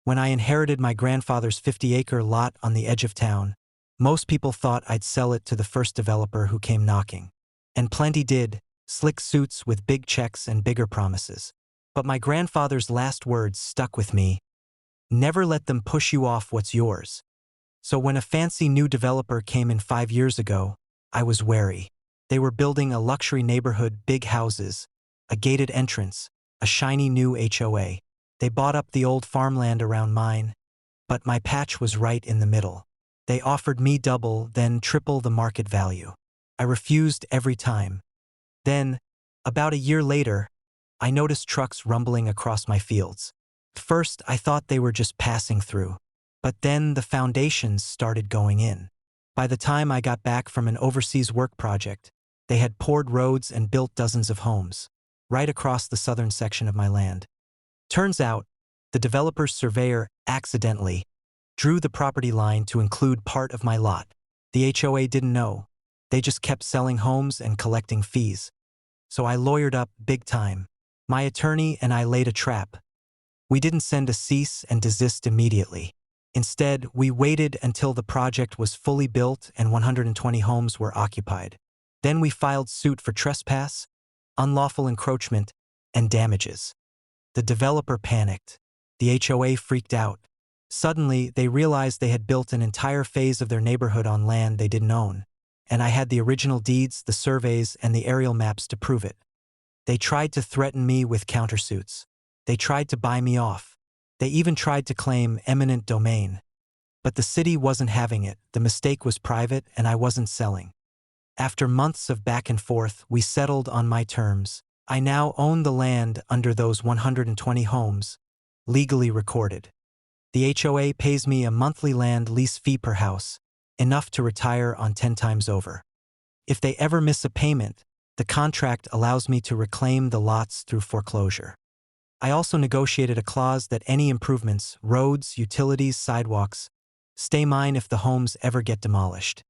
When I inherited my grandfather's 50-acre lot on the edge of town, most people thought I'd sell it to the first developer who came knocking. And plenty did, slick suits with big checks and bigger promises. But my grandfather's last words stuck with me: never let them push you off what's yours. So when a fancy new developer came in 5 years ago, I was wary. They were building a luxury neighborhood, big houses, a gated entrance, a shiny new HOA. They bought up the old farmland around mine, but my patch was right in the middle. They offered me double, then triple the market value. I refused every time. Then, about a year later, I noticed trucks rumbling across my fields. First, I thought they were just passing through, but then the foundations started going in. By the time I got back from an overseas work project, they had poured roads and built dozens of homes, right across the southern section of my land. Turns out, the developer's surveyor accidentally drew the property line to include part of my lot. The HOA didn't know. They just kept selling homes and collecting fees. So I lawyered up big time. My attorney and I laid a trap. We didn't send a cease and desist immediately. Instead, we waited until the project was fully built and 120 homes were occupied. Then we filed suit for trespass, unlawful encroachment, and damages. The developer panicked. The HOA freaked out. Suddenly, they realized they had built an entire phase of their neighborhood on land they didn't own, and I had the original deeds, the surveys, and the aerial maps to prove it. They tried to threaten me with countersuits. They tried to buy me off. They even tried to claim eminent domain. But the city wasn't having it. The mistake was private, and I wasn't selling. After months of back and forth, we settled on my terms. I now own the land under those 120 homes, legally recorded. The HOA pays me a monthly land lease fee per house, enough to retire on 10 times over. If they ever miss a payment, the contract allows me to reclaim the lots through foreclosure. I also negotiated a clause that any improvements, roads, utilities, sidewalks, stay mine if the homes ever get demolished.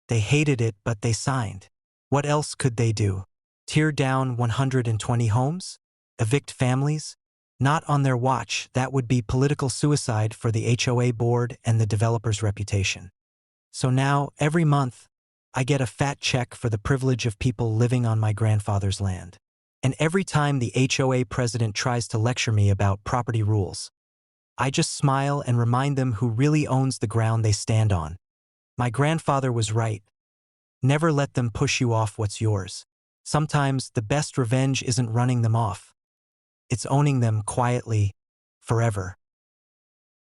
They hated it, but they signed. What else could they do? Tear down 120 homes? Evict families? Not on their watch. That would be political suicide for the HOA board and the developer's reputation. So now, every month, I get a fat check for the privilege of people living on my grandfather's land. And every time the HOA president tries to lecture me about property rules, I just smile and remind them who really owns the ground they stand on. My grandfather was right. Never let them push you off what's yours. Sometimes the best revenge isn't running them off. It's owning them quietly, forever.